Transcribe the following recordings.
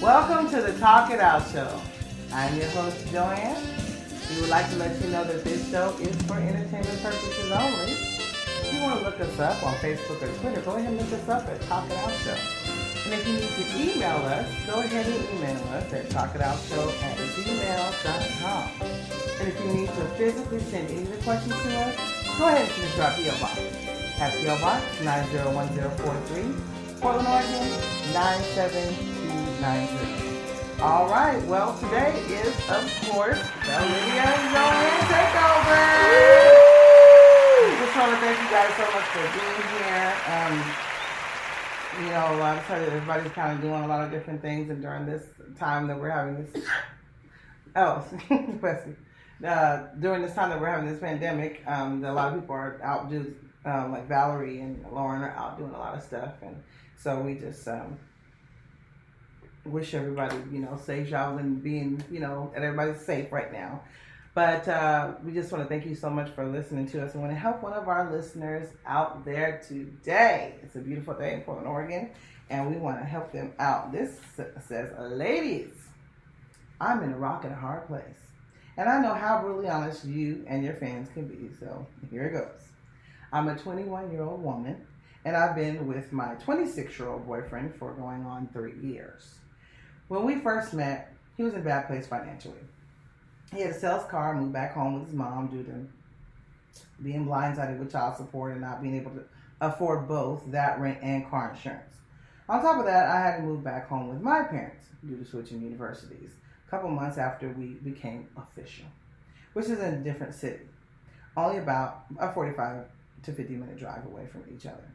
Welcome to the Talk It Out Show. I'm your host, Joanne. We would like to let you know that this show is for entertainment purposes only. If you want to look us up on Facebook or Twitter, go ahead and look us up at Talk It Out Show. And if you need to email us, go ahead and email us at talkitoutshow@gmail.com. And if you need to physically send any of the questions to us, go ahead and send it to our P.O. Box at P.O. Box 901043, Portland, Oregon 97293. All right, well, today is, of course, the Lydia and Joanne Takeover. Just want to thank you guys so much for being here. I'm sorry that everybody's kind of doing a lot of different things, and during this time that we're having this, during this time that we're having this pandemic, a lot of people are out doing, like Valerie and Lauren are out doing a lot of stuff, and so we just wish everybody, safe travel and being, and everybody's safe right now. But we just want to thank you so much for listening to us. We want to help one of our listeners out there today. It's a beautiful day in Portland, Oregon, and we want to help them out. This says, ladies, I'm in a rock and a hard place. And I know how brutally honest you and your fans can be, so here it goes. I'm a 21-year-old woman, and I've been with my 26-year-old boyfriend for going on 3 years. When we first met, he was in a bad place financially. He had to sell his car, move back home with his mom due to being blindsided with child support and not being able to afford both that rent and car insurance. On top of that, I had to move back home with my parents due to switching universities a couple months after we became official, which is in a different city, only about a 45 to 50-minute drive away from each other.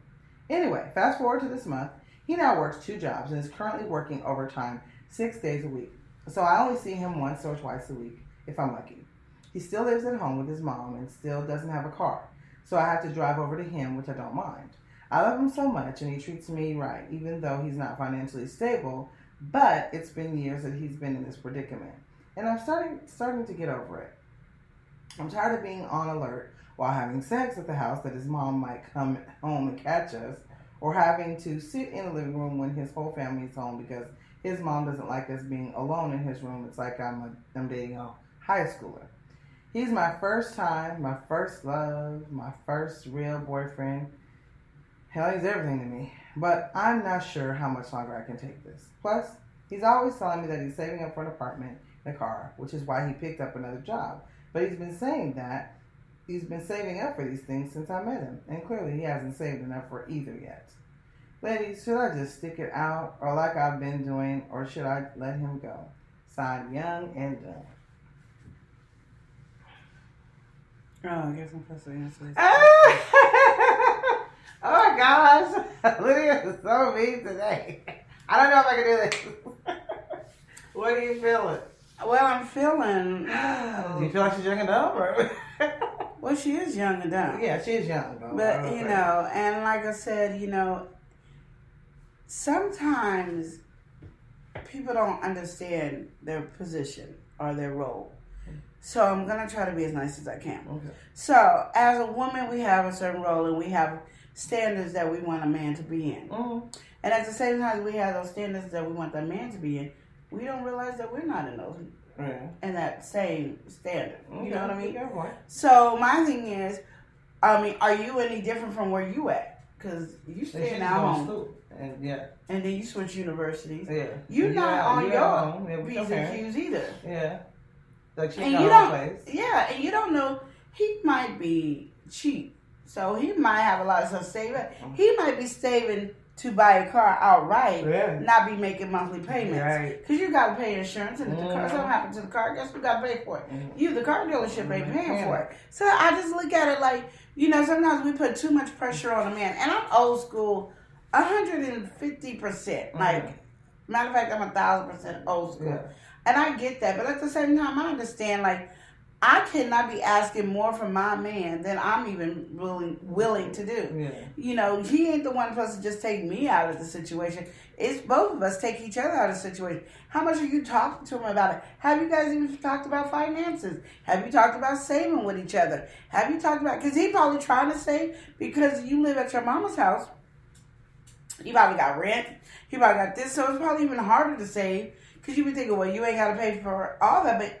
Anyway, fast forward to this month, he now works 2 jobs and is currently working overtime 6 days a week. So I only see him once or twice a week if I'm lucky. He still lives at home with his mom and still doesn't have a car. So I have to drive over to him, which I don't mind. I love him so much and he treats me right, even though he's not financially stable, but it's been years that he's been in this predicament. And I'm starting to get over it. I'm tired of being on alert while having sex at the house that his mom might come home and catch us, or having to sit in the living room when his whole family is home because his mom doesn't like us being alone in his room. It's like I'm dating a high schooler. He's my first time, my first love, my first real boyfriend. Hell, he's everything to me. But I'm not sure how much longer I can take this. Plus, he's always telling me that he's saving up for an apartment and a car, which is why he picked up another job. But he's been saying that he's been saving up for these things since I met him. And clearly he hasn't saved enough for either yet. Ladies, should I just stick it out, or like I've been doing, or should I let him go? Signed, Young and Done. Oh, I guess I'm supposed to answer this. Oh my gosh. Lydia is so mean today. I don't know if I can do this. What are you feeling? Well, I'm feeling... Do you feel like she's young and dumb? Or? Well, she is young and dumb. Yeah, she is young. But, and like I said, sometimes people don't understand their position or their role. So I'm going to try to be as nice as I can. Okay. So as a woman, we have a certain role and we have standards that we want a man to be in. Mm-hmm. And at the same time we have those standards that we want that man to be in, we don't realize that we're not in those. Yeah. In that same standard. Okay. You know what I mean? Good point. So my thing is, are you any different from where you at? Because you staying at home. School. And And then you switch universities. Yeah. You're not on your P's and parents. Q's either. Yeah. Like she's And not you on don't, place. yeah, and you don't know, he might be cheap. So he might have a lot of stuff saved up. He might be saving to buy a car outright, not be making monthly payments. Right. Because you got to pay insurance, and if the car, something happens to the car, guess who got to pay for it? You, the car dealership, ain't paying for it. So I just look at it like, sometimes we put too much pressure on a man. And I'm old school, 150%. Like, matter of fact, I'm 1,000% old school. Yeah. And I get that, but at the same time, I understand, like, I cannot be asking more from my man than I'm even willing to do. Yeah. He ain't the one supposed to just take me out of the situation. It's both of us take each other out of the situation. How much are you talking to him about it? Have you guys even talked about finances? Have you talked about saving with each other? Have you talked about, because he probably trying to save because you live at your mama's house. He probably got rent. He probably got this. So it's probably even harder to save because you be thinking, well, you ain't got to pay for all that, but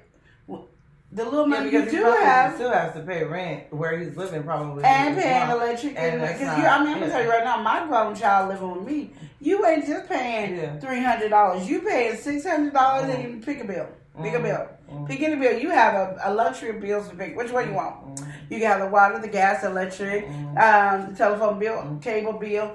the little money you do have, still has to pay rent where he's living, probably, and paying electric. And because I'm gonna tell you right now, my grown child living with me, you ain't just paying $300. You paying $600, and you pick a bill, pick a bill, pick any bill. You have a luxury of bills to pick. Which one you want? You can have the water, the gas, the electric, the telephone bill, cable bill.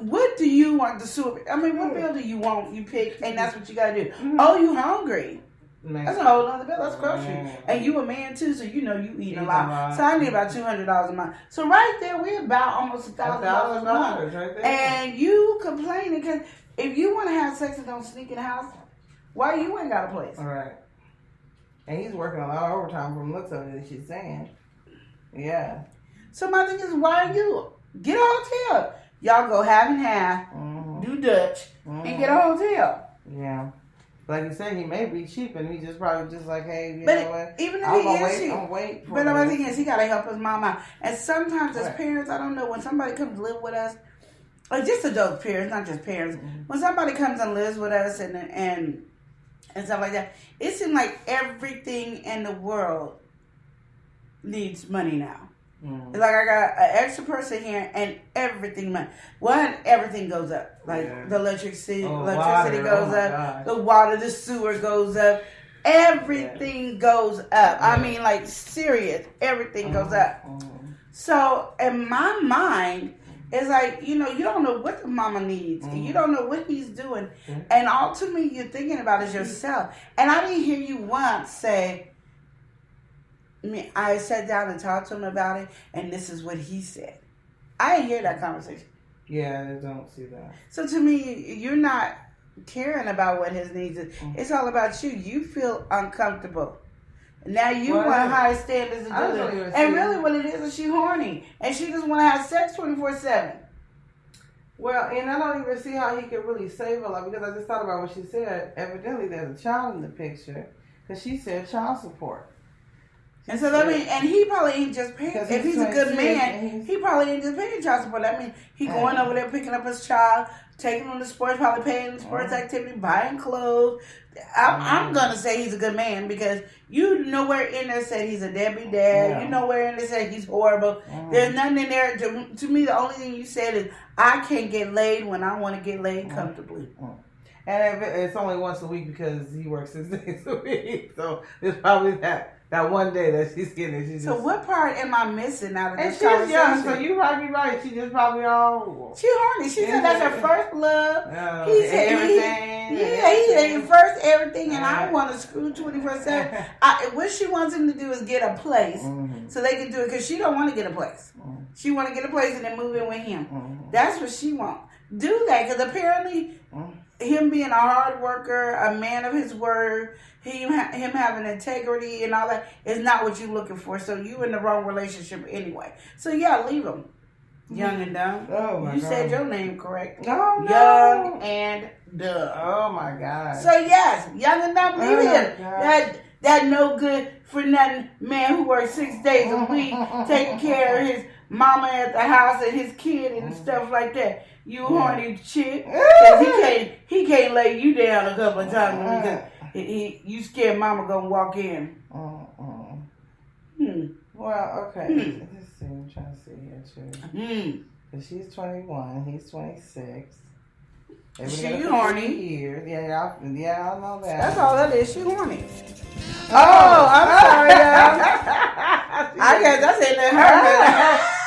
What do you want? The sewer? I mean, what bill do you want? You pick, and that's what you gotta do. Oh, you hungry? Man. That's a whole other bill. That's grocery. And you a man too, so you know you eating a lot. So I need about $200 a month. So right there, we're about almost $1,000 a month. Right there. And you complaining because if you want to have sex and don't sneak in the house, why you ain't got a place? All right. And he's working a lot of overtime from looks of it, she's saying. Yeah. So my thing is, why are you? Get a hotel. Y'all go half and half, do Dutch, and get a hotel. Yeah. Like you said, he may be cheap, and he just probably just like, hey, you know what? Even if he is cheap, I'm wait. But the thing is, he got to help his mom out. And sometimes as parents, I don't know, when somebody comes to live with us, or just adult parents, not just parents, when somebody comes and lives with us and stuff like that, it seems like everything in the world needs money now. It's like I got an extra person here and everything money. Everything goes up. Like the electricity goes up. The water, the sewer goes up. Everything goes up. I mean, like serious. Everything goes up. So in my mind, it's like, you don't know what the mama needs. You don't know what he's doing. And all to me you're thinking about is yourself. And I didn't hear you once say, I sat down and talked to him about it, and this is what he said. I didn't hear that conversation. Yeah, I don't see that. So to me, you're not caring about what his needs is. It's all about you. You feel uncomfortable. Now you want higher standards to do it. And really what it is she horny. And she just want to have sex 24/7. Well, and I don't even see how he could really save her life, because I just thought about what she said. Evidently, there's a child in the picture, because she said child support. And so that means, and he probably ain't just paying. If he's a good man, he probably ain't just paying child support. That means he going over there picking up his child, taking him to sports, probably paying him sports activity, buying clothes. I'm gonna say he's a good man, because you nowhere in there said he's a deadbeat dad. You nowhere in there said he's horrible. There's nothing in there. To me, the only thing you said is I can't get laid when I want to get laid comfortably. And it's only once a week because he works 6 days a week. So it's probably that one day that she's getting. So what part am I missing out of this conversation? And she's young, so you might be right. She just probably all... She horny. She said that's her first love. He said everything. He said first everything, and I want to screw 24/7. What she wants him to do is get a place so they can do it, because she don't want to get a place. She want to get a place and then move in with him. That's what she wants. Do that, because apparently him being a hard worker, a man of his word, him having integrity and all that is not what you're looking for. So you in the wrong relationship anyway. So yeah, leave him. Young and dumb. Oh my God. You said your name correct. No. Young and dumb. Oh my God. So yes, young and dumb, leave him. That no good for nothing man who works 6 days a week taking care of his mama at the house and his kid and stuff like that. You horny chick. Cause he can't lay you down a couple of times because you scared mama gonna walk in. Well, okay. Let's see. I'm trying to see here too. Cause she's 21, he's 26. She horny. Years. Yeah, I know that. That's all that is. She horny. Oh, I'm sorry, y'all. I guess that's in her.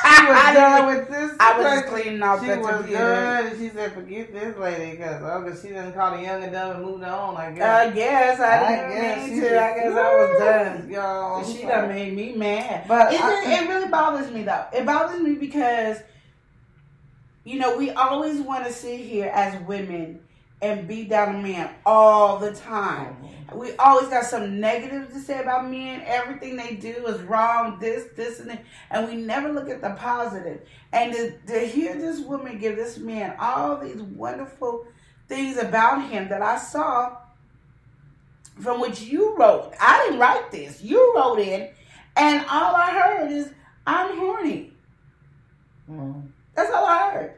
She was done with this. I was just cleaning off. She was good, and she said, "Forget this lady," because she didn't call the young and dumb and moved on. I guess. I guess I was done. Yo, she done made me mad. But it really bothers me though. It bothers me because, we always want to sit here as women and beat down a man all the time. We always got some negative to say about men. Everything they do is wrong, this, and that. And we never look at the positive. And to hear this woman give this man all these wonderful things about him that I saw from which you wrote. I didn't write this. You wrote it. And all I heard is, I'm horny. That's all I heard.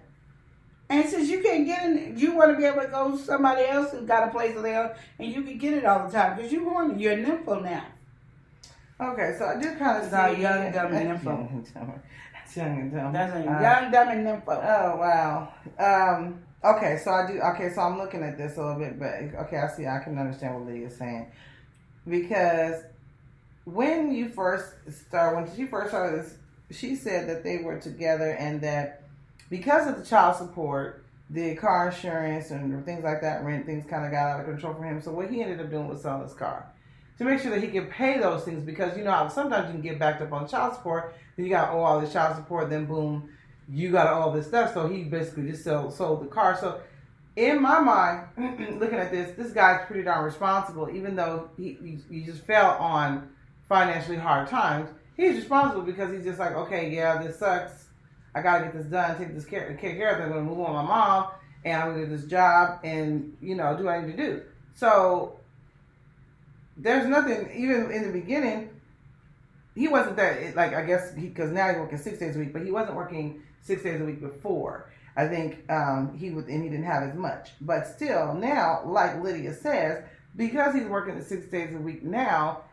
And since you can't get in, you want to be able to go to somebody else who's got a place there, and you can get it all the time because you're horny. You're a nympho now. Okay, so I did kind of It's see our young, dumb, and nympho. That's young and dumb. That's a young, dumb, and nympho. Oh wow. Okay, so I do. Okay, so I'm looking at this a little bit, but okay, I see. I can understand what Lydia's saying because when she first started this, she said that they were together and that because of the child support, the car insurance and things like that, rent things kind of got out of control for him. So what he ended up doing was selling his car to make sure that he could pay those things because you know how sometimes you can get backed up on child support, then you got to owe all this child support, then boom, you got all this stuff. So he basically just sold the car. So in my mind, looking at this guy's pretty darn responsible, even though he just fell on financially hard times. He's responsible because he's just like, okay, yeah, this sucks. I got to get this done, take care of it. I'm going to move on my mom and I'm going to get this job and, you know, do what I need to do. So there's nothing, even in the beginning, he wasn't that, like, I guess, because now he's working 6 days a week, but he wasn't working 6 days a week before. I think he didn't have as much. But still, now, like Lydia says, because he's working 6 days a week now,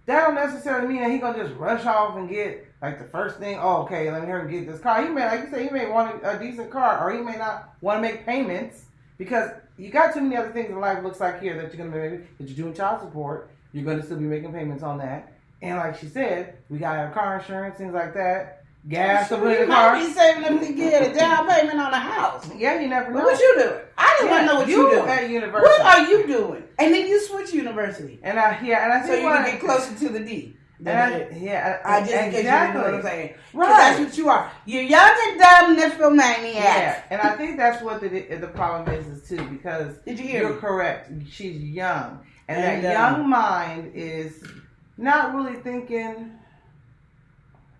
that don't necessarily mean that he's going to just rush off and get, like, the first thing, oh, okay, let me hear him get this car. He may, like you say, he may want a decent car, or he may not want to make payments, because you got too many other things in life, looks like here, that you're going to be, that you're doing child support, you're going to still be making payments on that. And like she said, we got to have car insurance, things like that, gas to put in the car. You might be saving them to get a down payment on a house. Yeah, you never know. What you doing? I didn't want to know what you doing. At university. What are you doing? And then you switch university. And I think so you can get closer to the D. I just exactly. Get what I'm saying. Right. That's what you are. You're young and dumb nymphomaniac. Yeah, and I think that's what the problem is too, because Did you hear you're me? correct. She's young. And And, that young mind is not really thinking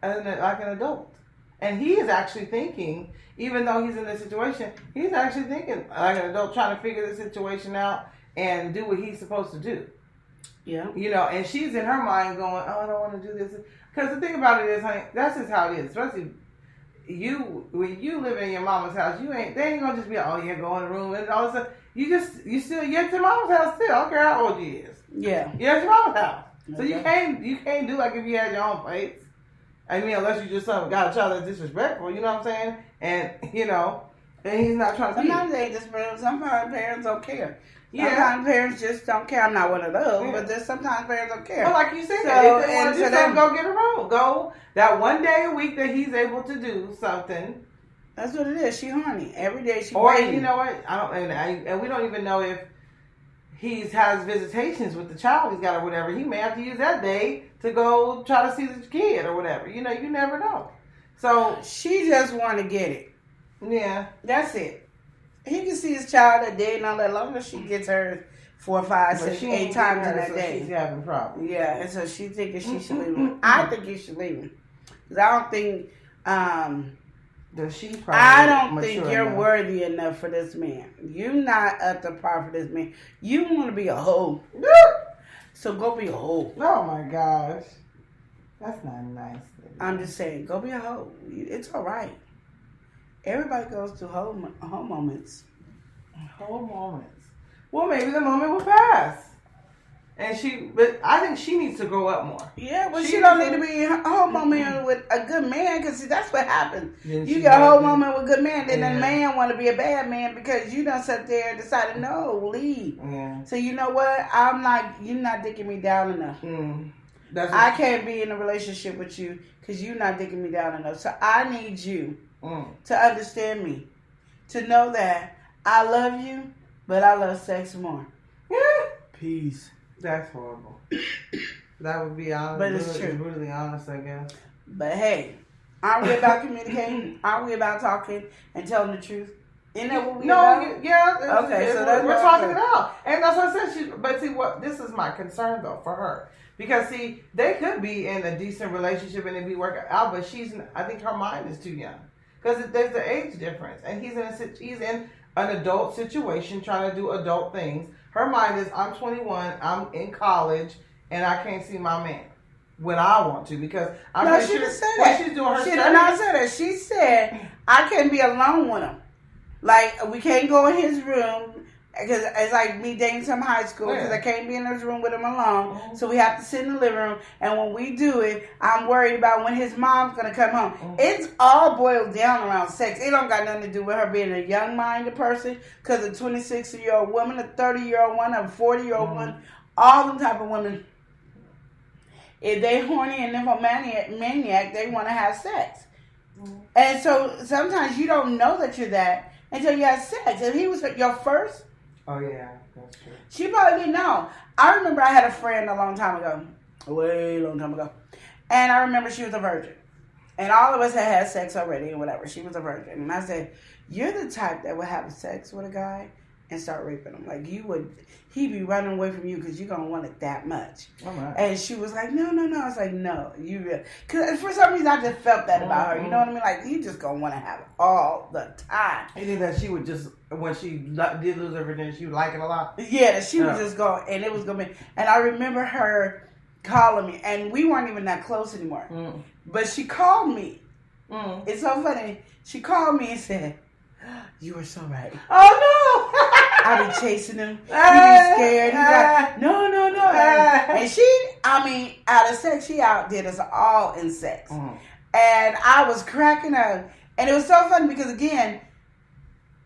like an adult. And he is actually thinking, even though he's in this situation, he's actually thinking like an adult, trying to figure the situation out and do what he's supposed to do. Yeah. You know, and she's in her mind going, oh, I don't want to do this. Because the thing about it is, honey, that's just how it is. Especially when you live in your mama's house, they ain't going to just be like, oh, yeah, go in the room and all this stuff. You're at your mama's house still. I don't care how old you is. Yeah. You're at your mama's house. So Okay. you can't do like if you had your own place. I mean, unless you just got a child that's disrespectful, you know what I'm saying? And, you know, and he's not trying to Sometimes they just, sometimes parents don't care. Yeah. Sometimes parents just don't care. I'm not one of those, but there's sometimes parents don't care. Well, like you said, So, if they want to do something, go get a room. Go that one day a week that he's able to do something. That's what it is. She horny. Every day she Or, waiting. you know what? And we don't even know if he has visitations with the child he's got or whatever. He may have to use that day to go try to see the kid or whatever. You know, you never know. So She just want to get it. yeah. That's it. He can see his child that day and all that long as she gets hers 4, 5, 6, 8 times in that so day. she's having problems. Yeah, and so she thinking she should leave him. I think he should leave him. Because I don't think, She's probably I don't think mature you're enough. worthy enough for this man. You're not up to par for this man. You want to be a hoe. So go be a hoe. Oh my gosh. That's not nice. I'm just saying, go be a hoe. It's all right. Everybody goes through hoe moments. Whole moments. Well, maybe the moment will pass. But I think she needs to grow up more. Yeah, but She she don't needs need to be a hoe moment with a good man, because that's what happens. Then You she got a whole doesn't. moment with a good man, then Yeah. the man want to be a bad man because you done sat there and decided, no, leave. Yeah. So you know what? You're not dicking me down enough. That's I can't be in a relationship with you because you're not dicking me down enough. So I need you to understand me, to know that I love you, but I love sex more. Peace. That's horrible. That would be honest. But it's true. Brutally honest, I guess. But hey, aren't we about communicating? Aren't we about talking and telling the truth? Isn't that what we about? Yeah. Okay, so that's we're what talking I'm it out, and that's what I said. But see, this is my concern though for her, because see, they could be in a decent relationship and it be working out, but I think her mind is too young, because there's the age difference, and he's in an adult situation trying to do adult things. Her mind is, I'm 21, I'm in college, and I can't see my man when I want to, because I'm she sure didn't say what that. she's doing her She studies. did not say that. She said, I can't be alone with him. Like, we can't go in his room because it's like me dating some high school because Yeah. I can't be in his room with him alone. Mhm. So we have to sit in the living room. And when we do it, I'm worried about when his mom's going to come home. Mhm. It's all boiled down around sex. It don't got nothing to do with her being a young-minded person because a 26-year-old woman, a 30-year-old one, a 40-year-old Mhm. one, all them type of women, if they horny and nymphomaniac, they want to have sex. Mhm. And so sometimes you don't know that you're that until you have sex. If he was your first, Oh yeah, that's true. she probably didn't know. I remember I had a friend a long time ago, a way long time ago, and I remember she was a virgin. And all of us had sex already and whatever. She was a virgin. And I said, you're the type that would have sex with a guy and start raping him. Like, he'd be running away from you because you're going to want it that much. Oh my. And she was like, no. I was like, no, you really. Because for some reason, I just felt that about her. You know what I mean? Like, you just going to want to have it all the time. You think that she would just, when she did lose her virginity, she would like it a lot? Yeah, she was just going, and it was going to be. And I remember her calling me, and we weren't even that close anymore. Mm. But she called me. Mm. It's so funny. She called me and said, you were so right. Oh I be chasing him. He be no! scared. He's like, no. And she, I mean, out of sex, she outdid us all in sex. Mm. And I was cracking up. And it was so funny because, again,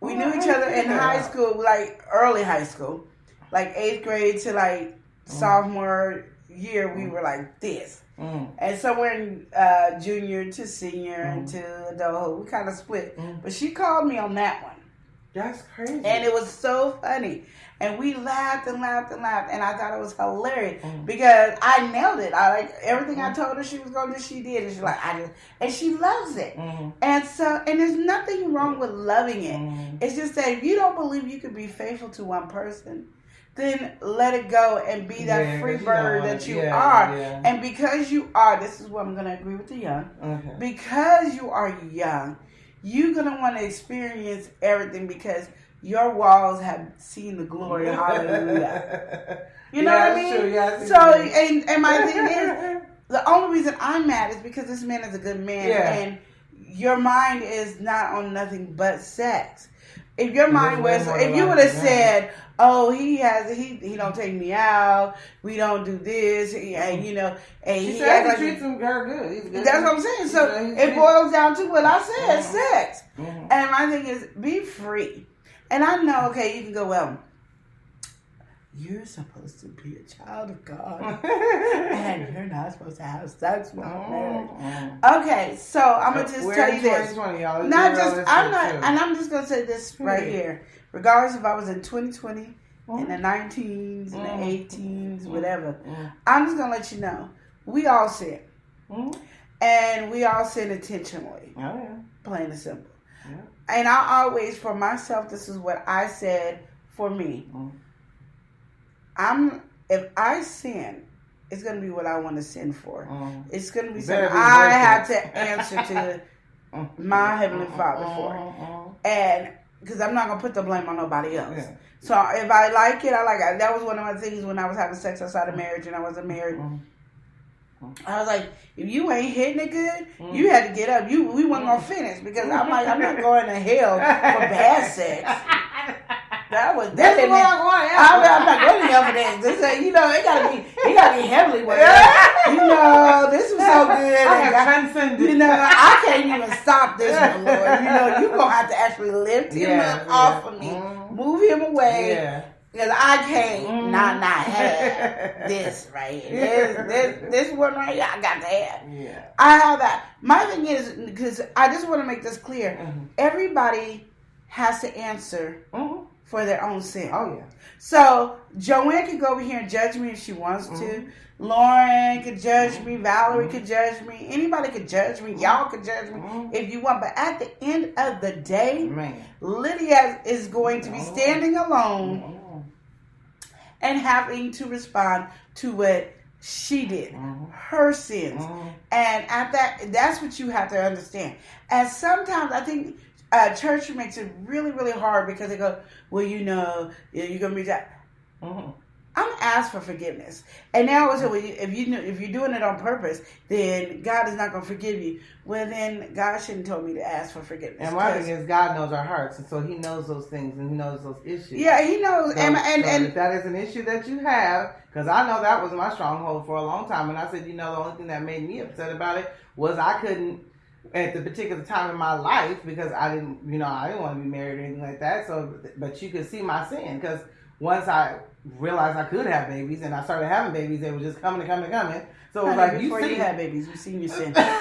we knew each other in high school, like early high school. Like 8th grade to like sophomore year, we were like this. Mm. And somewhere in junior to senior and to adulthood, we kind of split. Mm. But she called me on that one. That's crazy. And it was so funny. And we laughed and laughed and laughed. And I thought it was hilarious because I nailed it. I like everything I told her she was going to do, she did. And she's like, and she loves it. Mm. And so, and there's nothing wrong with loving it. Mm. It's just that if you don't believe you could be faithful to one person, then let it go and be that free bird that you are. Yeah. And because you are, this is what I'm going to agree with the young. Okay. Because you are young, you're going to want to experience everything because your walls have seen the glory. Hallelujah. You know what I mean? True. Yeah, So, and my thing is, the only reason I'm mad is because this man is a good man and your mind is not on nothing but sex. If your mind was, if you would have said, "Oh, he don't take me out. We don't do this," and you know, and she he said act he like treats him good. He's good. that's what I'm saying. So it boils down to what I said: sex. Mhm. And my thing is, be free. And I know, okay, you can go, well, you're supposed to be a child of God, and you're not supposed to have sex with marriage. Okay, so I'm gonna just tell you this. Y'all. Not just I'm not, and I'm just gonna say this right here. Regardless if I was in 2020, in the 19s, in the 18s, whatever, I'm just gonna let you know we all sin, and we all sin intentionally. Oh yeah. Plain and simple. Yeah. And I always, for myself, this is what I said for me. If I sin, it's gonna be what I want to sin for. It's gonna be something I have to answer to my Heavenly Father for. And because I'm not gonna put the blame on nobody else. Yeah. So if I like it, I like it. That was one of my things when I was having sex outside of marriage and I wasn't married. I was like, if you ain't hitting it good, you had to get up. We weren't gonna finish because I'm like, I'm not going to hell for bad sex. That's what I'm not going to hell for that. This, you know, it gotta be heavenly work. You know, this was so good. I have transcended. You know, I can't even stop this one, Lord. You know, you're gonna have to actually lift him up off of me, move him away. Yeah. Because I can't not have this right here. This one right here, I got to have. Yeah. I have that. My thing is, because I just want to make this clear, everybody has to answer for their own sin. Oh, yeah. So, Joanne could go over here and judge me if she wants to. Lauren could judge me. Valerie could judge me. Anybody could judge me. Y'all could judge me if you want. But at the end of the day, Lydia is going to be standing alone and having to respond to what she did, her sins. And at that's what you have to understand. And sometimes I think church makes it really, really hard because they go, well, you know, you're going to be that. I'm asked for forgiveness. And now I say, well, if you're doing it on purpose, then God is not going to forgive you. Well, then God shouldn't tell me to ask for forgiveness. And my thing is, God knows our hearts, and so He knows those things, and He knows those issues. Yeah, He knows. So, and if that is an issue that you have, because I know that was my stronghold for a long time, and I said, the only thing that made me upset about it was I couldn't, at the particular time in my life, because I didn't want to be married or anything like that. So, but you could see my sin, because once I realized I could have babies, and I started having babies, they were just coming. So it was like, before you had babies, we've seen you sin. No, you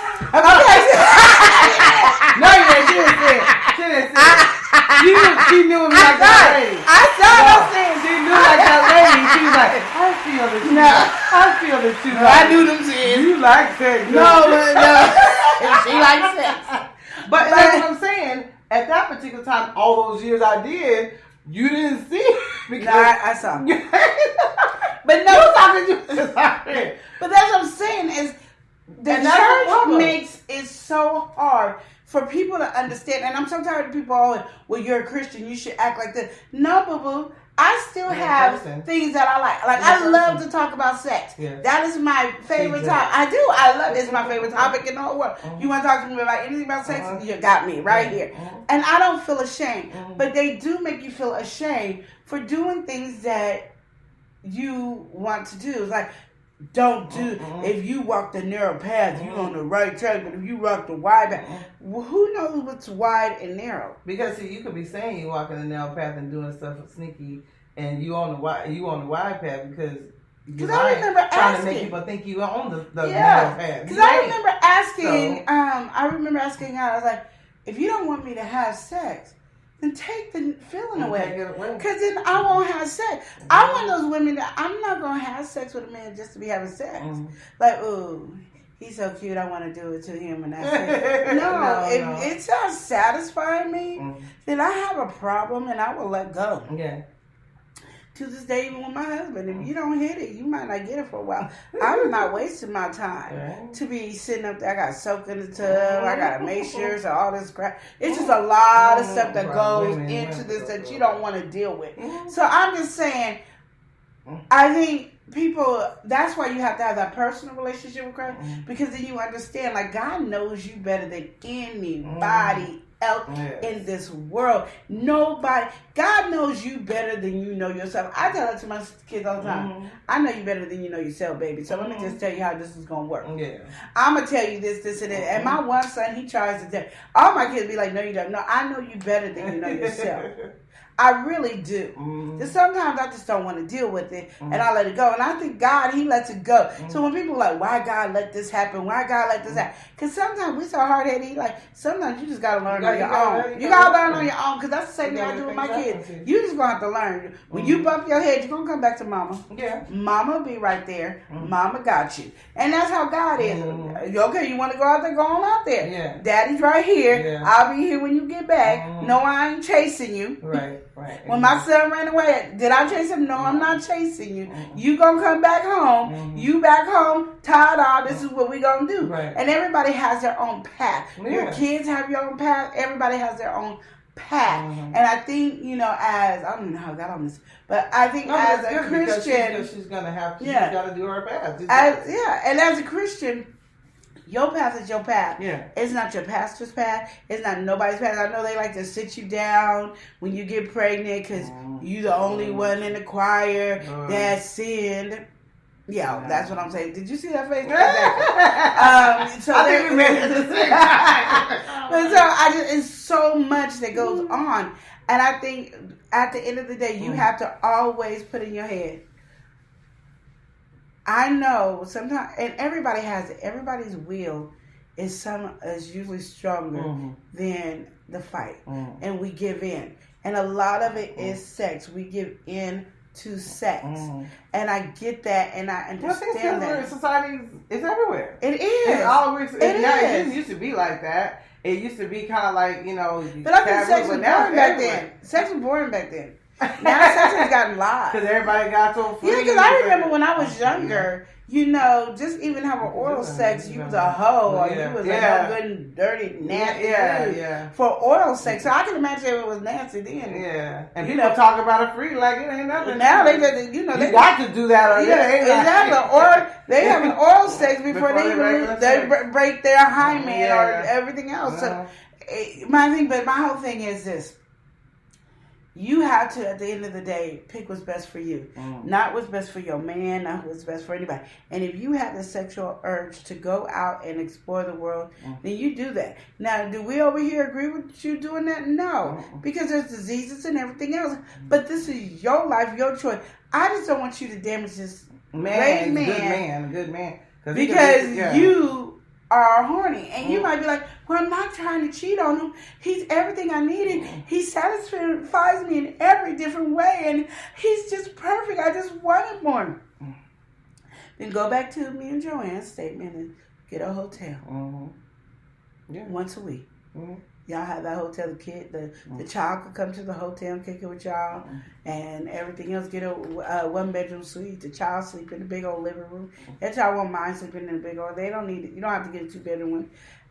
didn't. She didn't sin. She knew me like that lady. I saw those things. She knew like that lady. She was like, I feel that you. No, I knew them sins. You like sex. No. She likes sex. But that's what I'm saying. At that particular time, all those years I did, you didn't see it. No, I saw. But no, but that's what I'm saying is the church makes it so hard for people to understand. And I'm so tired of people always, well, you're a Christian, you should act like this. No, boo-boo. I still have things that I like. Like, I love to talk about sex. Yes. That is my favorite topic. I do. I love it. It's my favorite topic in the whole world. You want to talk to me about anything about sex? You got me right here. And I don't feel ashamed. But they do make you feel ashamed for doing things that you want to do. It's like, don't do, if you walk the narrow path, you're on the right track, but if you walk the wide path, well, who knows what's wide and narrow? Because see, you could be saying you walking the narrow path and doing stuff sneaky, and you on the wide path because I remember trying asking, to make people think you on the narrow path. Because I remember asking God, I was like, if you don't want me to have sex, then take the feeling away. Because then I won't have sex. I'm one of those women that I'm not going to have sex with a man just to be having sex. Like, ooh, he's so cute, I want to do it to him and that's it. No, if it's not satisfying me, then I have a problem and I will let go. Yeah. To this day, even with my husband, if you don't hit it, you might not get it for a while. I'm not wasting my time to be sitting up there. I got to soak in the tub. I got to make sure, so all this crap. It's just a lot of stuff that goes into this that you don't want to deal with. So I'm just saying, I think people, that's why you have to have that personal relationship with Christ, because then you understand, like, God knows you better than anybody else in this world. Nobody. God knows you better than you know yourself. I tell that to my kids all the time. I know you better than you know yourself, baby. So let me just tell you how this is going to work. I'm going to tell you this, and that. And my one son, he tries to tell. All my kids be like, no, you don't. No, I know you better than you know yourself. I really do. Because sometimes I just don't want to deal with it, and I let it go. And I think God, He lets it go. So when people are like, why God let this happen? Why God let this happen? Because sometimes we so hard-headed, like, sometimes you just got to learn on your own. You got to learn on your own, because that's the same thing I do with my kids. You just going to have to learn. When you bump your head, you're going to come back to mama. Mama be right there. Mama got you. And that's how God is. Okay, you want to go out there? Go on out there. Daddy's right here. I'll be here when you get back. No, I ain't chasing you. Right. When my son ran away, did I chase him? No, I'm not chasing you. You gonna come back home. You back home. Ta-da, this is what we gonna do. And everybody has their own path. Your kids have your own path. Everybody has their own path. And I think, as, I don't know how I got on this, but I think as a Christian, she's gonna have to, she's gotta do her path. And as a Christian, your path is your path. It's not your pastor's path. It's not nobody's path. I know they like to sit you down when you get pregnant because you're the only one in the choir that sinned. Yeah, that's what I'm saying. Did you see that face? I think we made it the same time. But so it's so much that goes on. And I think at the end of the day, you have to always put in your head, I know sometimes, and everybody has it. Everybody's will is usually stronger than the fight, and we give in. And a lot of it is sex. We give in to sex, and I get that, and I understand that. Society is everywhere. It is. It didn't used to be like that. It used to be kind of like But I think sex was boring back then. Sex was boring back then. Now sex has gotten live. Because everybody got so free. Yeah, because I remember when I was younger, you know, just even having oral sex, you was a hoe, or you was a no good and dirty, nasty for oral sex. So I can imagine if it was nasty then. Yeah. And people talk about it free like it ain't nothing. Now they just, you know, they got to do that. Or exactly. Or they have an oral sex before they even break their hymen or everything else. So my whole thing is this. You have to, at the end of the day, pick what's best for you. Not what's best for your man, not what's best for anybody. And if you have the sexual urge to go out and explore the world, then you do that. Now, do we over here agree with you doing that? No. Because there's diseases and everything else. But this is your life, your choice. I just don't want you to damage this great man. Good man. Because you are horny. And you might be like, well, I'm not trying to cheat on him. He's everything I needed. He satisfies me in every different way. And he's just perfect. I just wanted more. Then go back to me and Joanne's statement and get a hotel. Once a week. Y'all have that hotel. The child could come to the hotel and kick it with y'all, and everything else. Get a 1-bedroom suite. The child sleep in the big old living room. That child won't mind sleeping in the big old. They don't need it. You don't have to get a 2-bedroom one.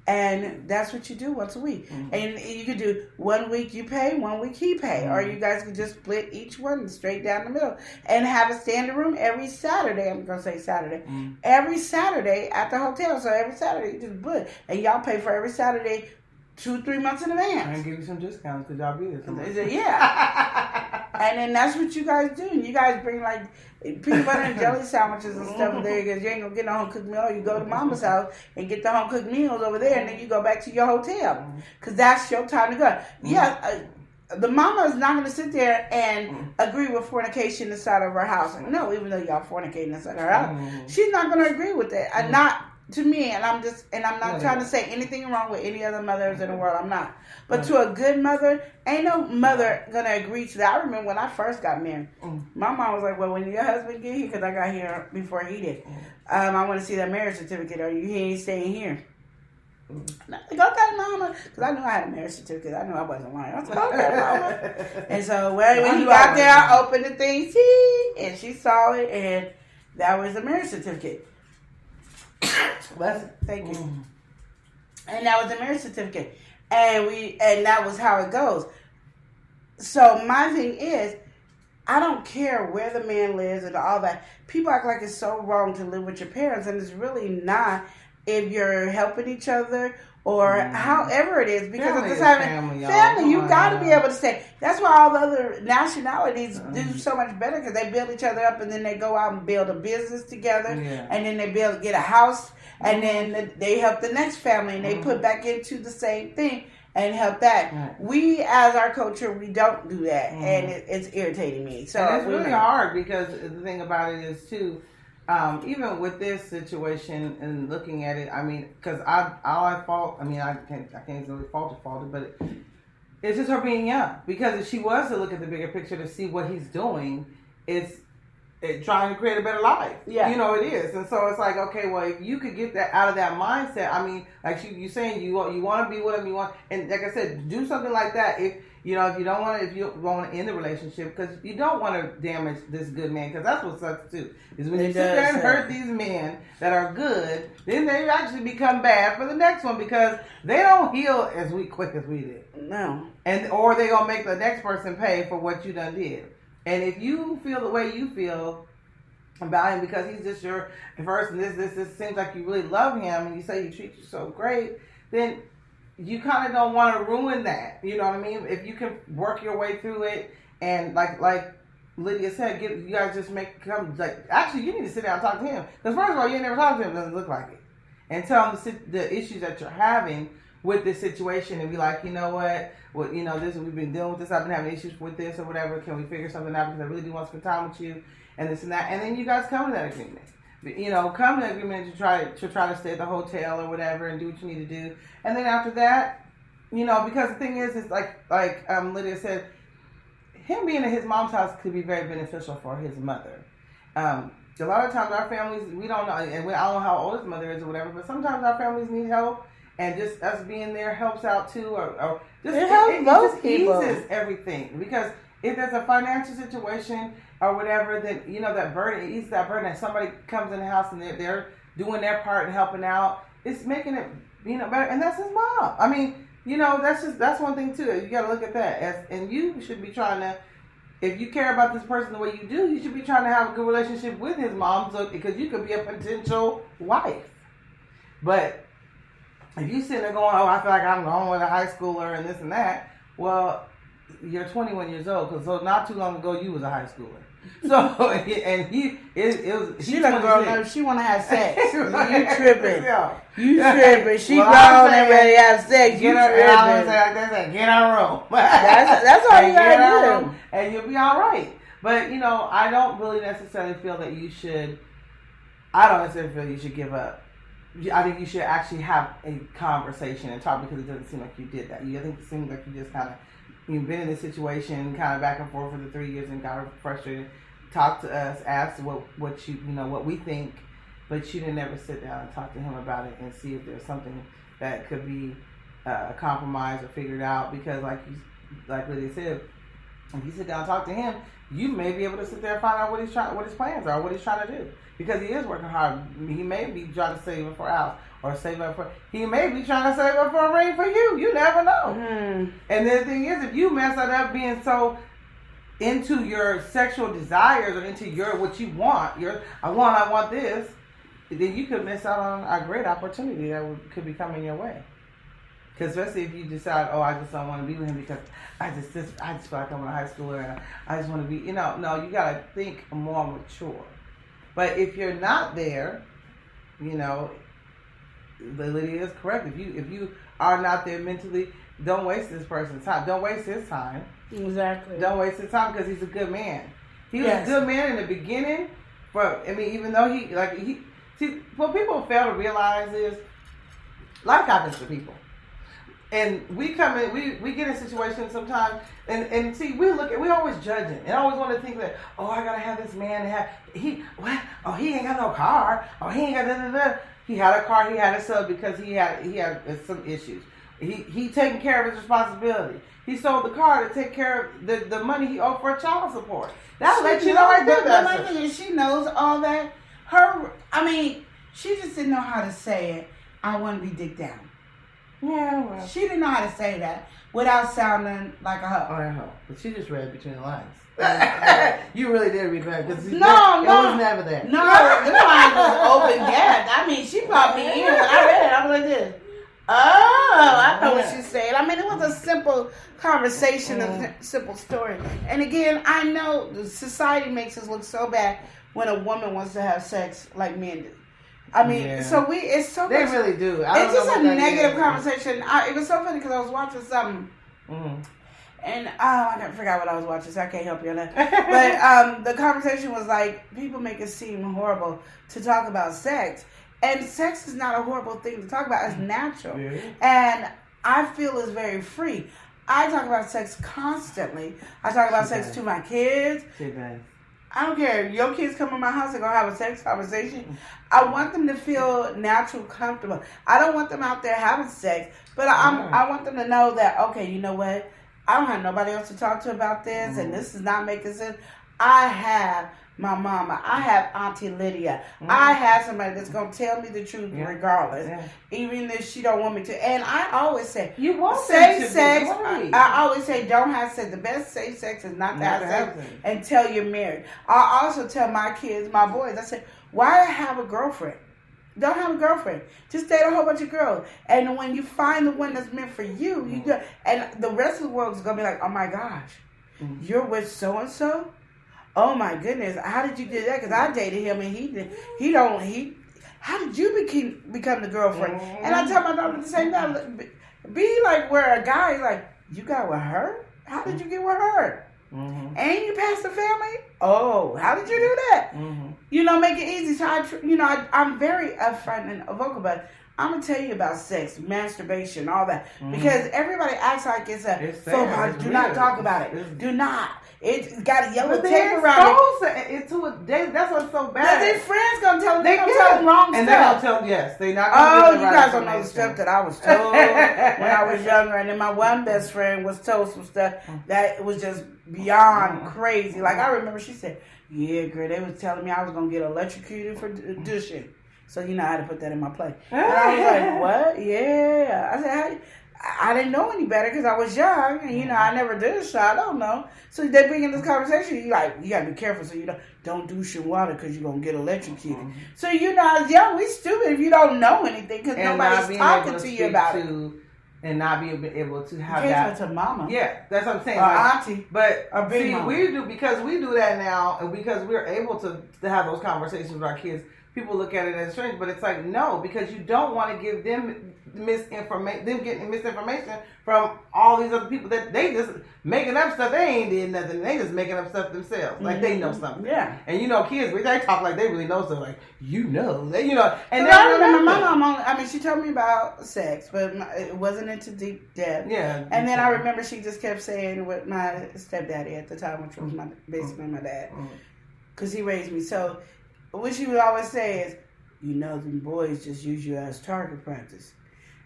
And that's what you do once a week. And you could do 1 week you pay, 1 week he pay, or you guys could just split each one straight down the middle and have a standing room every Saturday. I'm gonna say Saturday. Every Saturday at the hotel. So every Saturday you just split, and y'all pay for every Saturday 2-3 months in advance. And give you some discounts because y'all be there. Yeah. And then that's what you guys do. You guys bring like peanut butter and jelly sandwiches and stuff there because you ain't gonna get no home cooked meal. You go to mama's house and get the home cooked meals over there, and then you go back to your hotel because that's your time to go. Yeah. The mama is not going to sit there and agree with fornication inside of her house. No, even though y'all fornicating inside her house, she's not going to agree with that. Not to me, and I'm not trying to say anything wrong with any other mothers in the world. I'm not. But to a good mother, ain't no mother going to agree to that. I remember when I first got married, my mom was like, well, when your husband get here, because I got here before he did, I want to see that marriage certificate, or he ain't staying here. And I was like, okay, mama, because I knew I had a marriage certificate. I knew I wasn't lying. I was like, okay, mama. And so when he got there, I opened the thing, and she saw it, and that was the marriage certificate. Thank you. And that was the marriage certificate, and that was how it goes. So my thing is, I don't care where the man lives and all that. People act like it's so wrong to live with your parents, and it's really not. If you're helping each other or however it is, because family at the time, family, you got to be able to stay. That's why all the other nationalities do so much better, because they build each other up, and then they go out and build a business together, and then they get a house, and then they help the next family, and they put back into the same thing and help that. We, as our culture, we don't do that, and it's irritating me. So and it's really hard, because the thing about it is too. Even with this situation and looking at it, I mean, because I can't really fault it, but it's just her being young. Because if she was to look at the bigger picture to see what he's doing, it's trying to create a better life. Yeah, you know it is, and so it's like, okay, well, if you could get that out of that mindset, I mean, like you saying, you want to be with him, you want, and like I said, do something like that. If you don't want to end the relationship, because you don't want to damage this good man, because that's what sucks too. Is when you sit there and hurt these men that are good, then they actually become bad for the next one, because they don't heal as quick as we did. No, or they gonna make the next person pay for what you done did. And if you feel the way you feel about him because he's just your first, and this seems like you really love him, and you say he treats you so great, then you kind of don't want to ruin that. You know what I mean? If you can work your way through it, and like Lydia said, you guys just actually you need to sit down and talk to him. Because first of all, you ain't never talked to him, doesn't look like it. And tell him the issues that you're having with this situation, and be like, you know what? Well, you know, we've been dealing with this. I've been having issues with this or whatever. Can we figure something out? Because I really do want to spend time with you, and this and that. And then you guys come to that agreement. You know, come to an agreement to try to stay at the hotel or whatever, and do what you need to do. And then after that, you know, because the thing is like Lydia said, him being at his mom's house could be very beneficial for his mother. A lot of times our families, we don't know, and I don't know how old his mother is or whatever, but sometimes our families need help. And just us being there helps out too, or just it just eases everything. Because if there's a financial situation or whatever, then you know that burden, it eats that burden. That somebody comes in the house and they're doing their part and helping out. It's making it better, and that's his mom. I mean, that's one thing too. You got to look at that and you should be trying to. If you care about this person the way you do, you should be trying to have a good relationship with his mom, because you could be a potential wife. But if you sitting there going, "Oh, I feel like I'm going with a high schooler and this and that," well, you're 21 years old, so not too long ago you was a high schooler. So and she like girl, no, she want to have sex. Right. You tripping? Yeah. You tripping? She Well, grown and ready to have sex. You Get her, tripping? I would say like that. Get her room. That's all you gotta do, and you'll be all right. But I don't really necessarily feel that you should. I don't necessarily feel you should give up. I think you should actually have a conversation and talk, because it doesn't seem like you did that. I think it seems like you just kind of. You've been in this situation, kind of back and forth for the 3 years, and got frustrated. Talk to us, ask what you what we think, but you didn't ever sit down and talk to him about it and see if there's something that could be compromised or figured out. Because like Lydia said, if you sit down and talk to him, you may be able to sit there and find out what his plans are, what he's trying to do. Because he is working hard. He may be trying to save up for a house or save up for. He may be trying to save up for a ring for you. You never know. Mm. And the thing is, if you mess that up being so into your sexual desires or into what you want, I want this, then you could miss out on a great opportunity that could be coming your way. Because especially if you decide, I just don't want to be with him because I just feel like I'm a high schooler and I just want to be, no, you got to think more mature. But if you're not there, Lydia is correct. If you are not there mentally, don't waste this person's time. Don't waste his time. Exactly. Don't waste his time, because he's a good man. He was a good man in the beginning. Even though what people fail to realize is life happens to people. And we come in, we get in situations sometimes, and see, we always judging, and always want to think that, I gotta have this man he ain't got no car, he ain't got da. He had a car, he had to sell because he had some issues. He taking care of his responsibility. He sold the car to take care of the money he owed for child support. That'll let you know right there. My thing is, she knows all that. She just didn't know how to say it. I want to be dicked down. Yeah, well. She didn't know how to say that without sounding like a hoe. I know, but she just read between the lines. You really did read that, because it was never there. No, the lines was open gapped. She popped me in when I read it. I was like this. I know what she's saying. It was a simple conversation, a simple story. And again, I know the society makes us look so bad when a woman wants to have sex like men do. So it's so they much, really do. It's just a negative conversation. It was so funny because I was watching something. Mm-hmm. And I forgot what I was watching, so I can't help you on that. But the conversation was like, people make it seem horrible to talk about sex. And sex is not a horrible thing to talk about. It's natural. Yeah. And I feel it's very free. I talk about sex constantly. I talk about sex to my kids. I don't care. Your kids come in my house and go have a sex conversation. I want them to feel natural, comfortable. I don't want them out there having sex. But I want them to know that, okay, you know what? I don't have nobody else to talk to about this, and this is not making sense. I have my mama. I have Auntie Lydia. I have somebody that's going to tell me the truth regardless, even if she don't want me to. And I always say, you won't safe sex. I always say, don't have sex. The best safe sex is not to have sex until you're married. I also tell my kids, my boys, I say, why have a girlfriend? Don't have a girlfriend. Just date a whole bunch of girls. And when you find the one that's meant for you, you go, and the rest of the world is going to be like, oh my gosh, you're with so-and-so? Oh my goodness, how did you do that? Because I dated him and how did you become the girlfriend? And I tell my daughter the same thing. Be like where a guy is like, you got with her? How did you get with her? Mm-hmm. And you passed the family? Oh, how did you do that? Mm-hmm. Make it easy. So I'm very upfront and vocal, but I'm going to tell you about sex, masturbation, all that. Mm-hmm. Because everybody acts like it's faux pas. Do not talk about it. Do not. It's got a yellow tape around it. That's what's so bad. But their friends going to tell them. They're going to tell them wrong and stuff. And they're going to tell yes. They're not going to you guys don't know the stuff that I was told when I was younger. And then my one best friend was told some stuff that was just beyond crazy. Like, I remember she said, yeah, girl, they was telling me I was going to get electrocuted for dishing. So, you know, I had to put that in my plate. And I was like, what? Yeah. I said, hey. I didn't know any better because I was young, and you know I never did a shot. I don't know. So they bring in this conversation. You gotta be careful so you don't douche in water because you're gonna get electrocuted. Mm-hmm. So you know, as young, we stupid if you don't know anything because nobody's talking to you about it. And not be able to have that to mama. Yeah, that's what I'm saying. Or auntie. But or big mama. We do because we do that now, and because we're able to have those conversations with our kids. People look at it as strange, but it's like no, because you don't want to give them getting misinformation from all these other people that they just making up stuff. They ain't did nothing. They just making up stuff themselves, like they know something. Yeah. And you know, kids, they talk like they really know stuff. Like they, And I remember my mom. She told me about sex, but it wasn't into deep depth. Yeah. And then I remember she just kept saying with my stepdaddy at the time, which was basically my dad, because he raised me. So what she would always say is, you know, them boys just use you as target practice.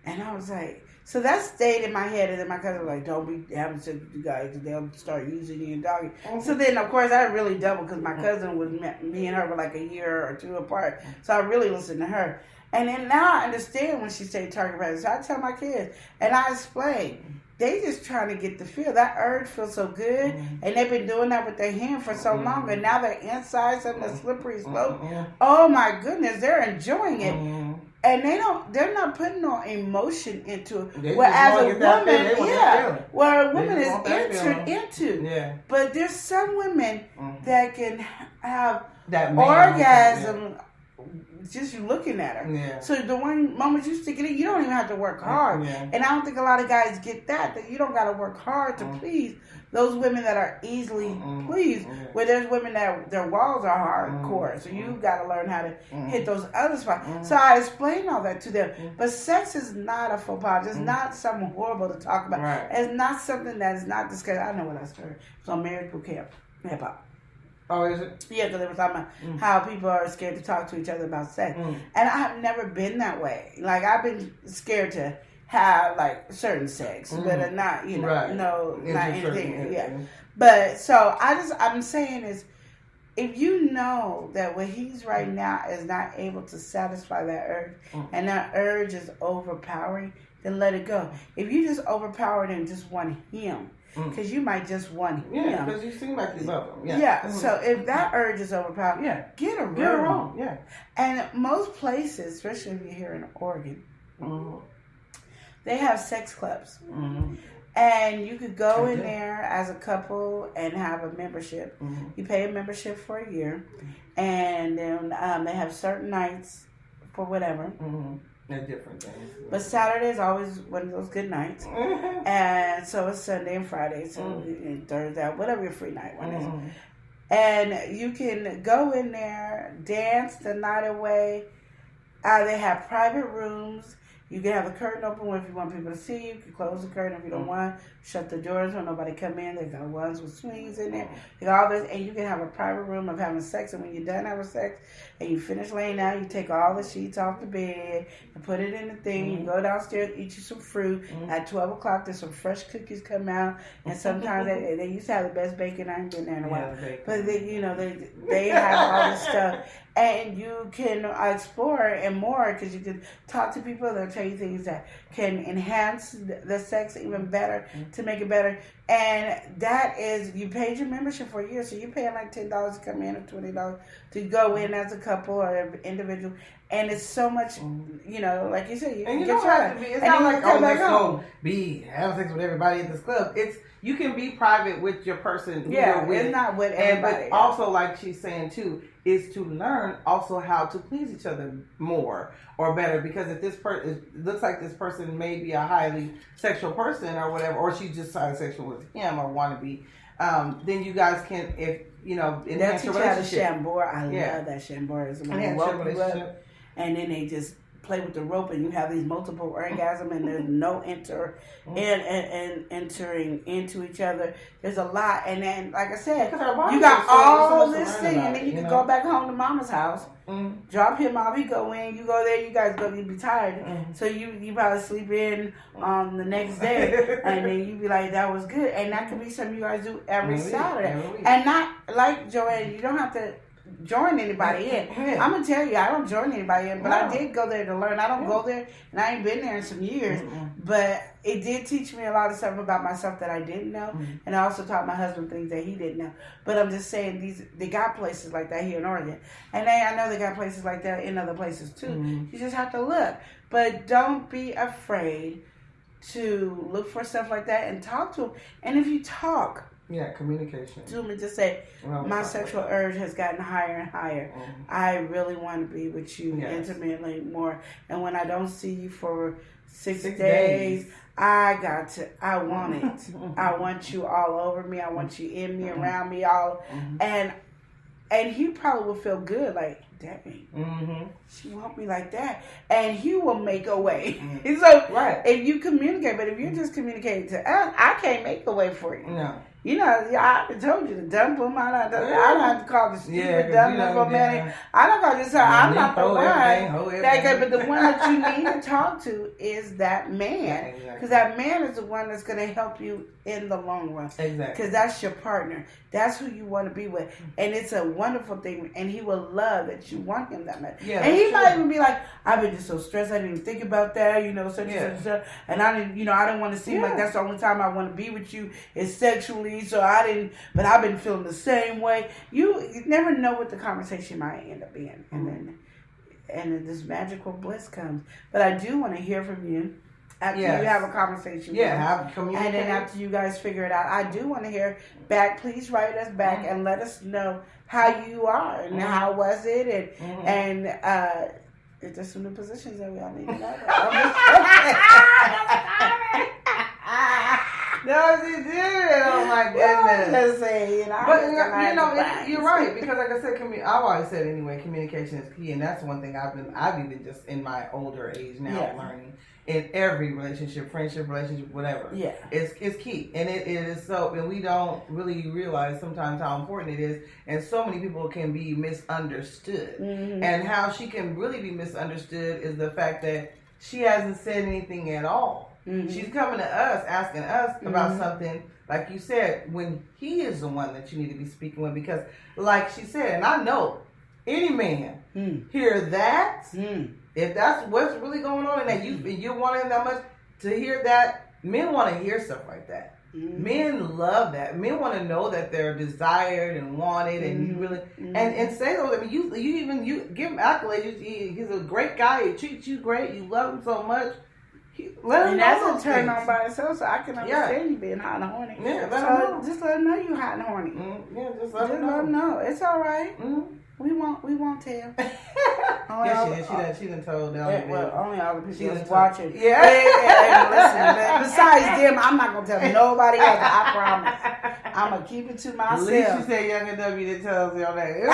And I was like, so that stayed in my head. And then my cousin was like, don't be having sex with you guys because they'll start using you and doggy. So then, of course, I really doubled because my cousin was, me and her were like a year or two apart. So I really listened to her. And then now I understand when she said target practice. So I tell my kids, and I explain, they just trying to get the feel. That urge feels so good. And they've been doing that with their hand for so long. And now they're inside some of the slippery slope. Oh my goodness, they're enjoying it. And they're not putting no emotion into it. Well, as a woman, where a woman is entered into. Yeah. But there's some women that can have that orgasm just looking at her. Yeah. So the one moment you stick it in, you don't even have to work hard. Yeah. And I don't think a lot of guys get that you don't got to work hard to please those women that are easily pleased. Where there's women that their walls are hardcore. So you got to learn how to hit those other spots. So I explain all that to them. But sex is not a faux pas. It's not something horrible to talk about. Right. It's not something that is not discussed. I know what I started. It's on Marriage Boot Camp. Hip Hop. Oh, is it? Yeah, because they were talking about how people are scared to talk to each other about sex. And I've never been that way. Like, I've been scared to have, like, certain sex, but not, you know, not anything. Yeah. But, so, I'm saying is, if you know that what he's right now is not able to satisfy that urge, and that urge is overpowering, then let it go. If you just overpowered and just want him, because you might just want him. Yeah, because you seem like you love him. Yeah. So if that urge is overpowered, get a room. Yeah. And most places, especially if you're here in Oregon, they have sex clubs. And you could go in there as a couple and have a membership. You pay a membership for a year. And then they have certain nights for whatever. They're different things. But Saturday is always one of those good nights. And so it's Sunday and Friday. So and Thursday, whatever your free night one is. And you can go in there, dance the night away. They have private rooms. You can have the curtain open if you want people to see you. You can close the curtain if you don't want. Shut the doors when nobody come in. They got ones with swings in there. They got all this, and you can have a private room of having sex. And when you're done having sex and you finish laying down, you take all the sheets off the bed and put it in the thing. You go downstairs, eat you some fruit. At 12 o'clock, there's some fresh cookies come out. And sometimes they used to have the best bacon. I ain't been there in a while. But they have all this stuff. And you can explore and more because you can talk to people. They'll tell you things that can enhance the sex even better to make it better. And that is, you paid your membership for a year, so you're paying like $10 to come in or $20 to go in as a couple or an individual. And it's so much, like you said, you and can you get don't have to be. It's not like let's go be having sex with everybody at this club. You can be private with your person. Who you're with. It's not with everybody. But also, like she's saying too, is to learn also how to please each other more or better. Because if this it looks like this person may be a highly sexual person or whatever, or she's just highly sexual with him or want to be, then you guys can, enhance your relationship. Shambor. I love that Shambor. Is when they woke you up, and then they just play with the rope and you have these multiple orgasms and there's no entering into each other. There's a lot, and then like I said, you got all this thing, and then you can go back home to mama's house, drop him off, he go in, you go there, you guys go, you be tired, so you probably sleep in the next day, and then you be like, that was good, and that could be something you guys do every Saturday, and not like Joanne, you don't have to join anybody in. I'm gonna tell you, I don't join anybody in, but I did go there to learn. I don't go there, and I ain't been there in some years, but it did teach me a lot of stuff about myself that I didn't know, and I also taught my husband things that he didn't know. But I'm just saying, they got places like that here in Oregon, and I know they got places like that in other places too. You just have to look, but don't be afraid to look for stuff like that and talk to them. And if you talk, communication. To me, just say, my sexual urge has gotten higher and higher. I really want to be with you intimately more. And when I don't see you for six days, I want it. I want you all over me. I want you in me, around me, all. And he probably will feel good, like, dang, she want me like that. And he will make a way. So if you communicate, but if you're just communicating to us, I can't make a way for you. No. You know, I told you to dump him. I don't have to call the stupid dumb for man. I don't call this. I'm not the one. But the one that you need to talk to is that man, because that man is the one that's going to help you in the long run. Exactly. Because that's your partner. That's who you want to be with, and it's a wonderful thing. And he will love that you want him that much. Yeah, and he might even be like, "I've been just so stressed. I didn't even think about that. You know, such and such. And I didn't. You know, I didn't want to seem like that's the only time I want to be with you is sexually. So I didn't. But I've been feeling the same way. You never know what the conversation might end up being, and then this magical bliss comes. But I do want to hear from you. After you have a conversation have communication. And then after you guys figure it out, I do want to hear back. Please write us back and let us know how you are and how was it, and if there's some new positions that we all need to know. No, she did. Oh my goodness. Just say, you're right, because like I said, I've always said anyway, communication is key, and that's one thing I've even just in my older age now learning. In every relationship, friendship, relationship, whatever. Yeah. It's key. And it is so, and we don't really realize sometimes how important it is. And so many people can be misunderstood. And how she can really be misunderstood is the fact that she hasn't said anything at all. She's coming to us, asking us about something, like you said, when he is the one that you need to be speaking with. Because like she said, and I know any man hear that, if that's what's really going on and that you want him that much to hear that, men want to hear stuff like that. Men love that. Men want to know that they're desired and wanted, and you really and say those. I mean, you give him accolades. He's a great guy. He treats you great. You love him so much. And that's a turn on by itself, so I can understand you being hot and horny. Yeah, just let him know you hot and horny. Just let him know. It's all right. We won't tell. She done told them. Well, only all the people that's watching. Yeah. And listen, besides them, I'm not gonna tell nobody else. I promise. I'm gonna keep it to myself. At least you said Young and W that tells your name.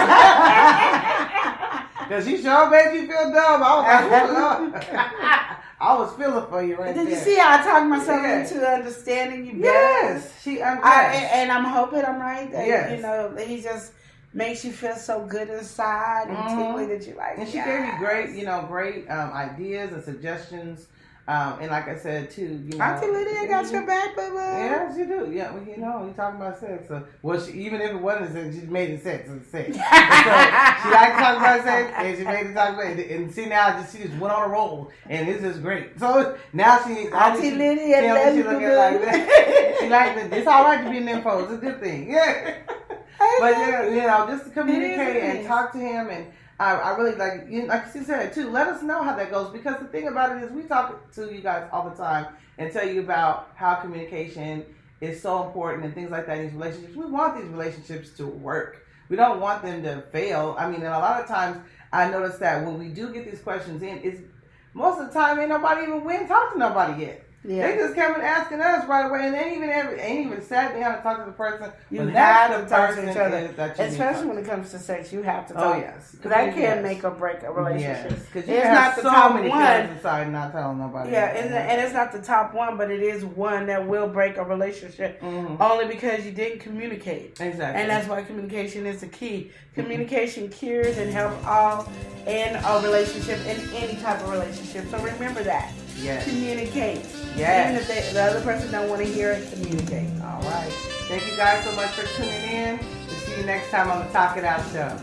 Because she sure made you feel dumb. I was like, I was feeling for you right there. Did you see how I talked myself into understanding you better? Yes. And I'm hoping I'm right. That, he just makes you feel so good inside and tingly that you like. And she gave you great ideas and suggestions. And like I said too, Auntie Lydia got your back, baby. Yeah, she do. Yeah, we talking about sex. So, even if it wasn't sex, she made it sex. It's sex. So, she liked to talk about sex, and she made it talk about it. And see now, she just went on a roll, and this is great. So now Auntie Lydia, she looking like that. She like that. It's all right to be an info. It's a good thing. Yeah. But just to communicate and talk to him, and I really like she said too. Let us know how that goes, because the thing about it is we talk to you guys all the time and tell you about how communication is so important and things like that in these relationships. We want these relationships to work. We don't want them to fail. I mean, and a lot of times I notice that when we do get these questions in, it's most of the time ain't nobody even went and talked to nobody yet. Yeah. They just kept asking us right away, and they ain't even sat down and talked to the person. You But have that's to the talk to person each other, is that you need to especially talk when it comes to sex. You have to to. talk. Oh yes, Because that can yes. make or break a relationship. Yes, because It's you not have the so top many one. feelings inside, not telling nobody. Yeah, and it's not the top one, but it is one that will break a relationship Mhm. only because you didn't communicate. Exactly. And that's why communication is the key. Communication cures and helps all in a relationship, in any type of relationship. So remember that. Yes. Communicate. Yes. Even if the other person don't want to hear it, communicate. All right. Thank you guys so much for tuning in. We'll see you next time on the Talk It Out Show.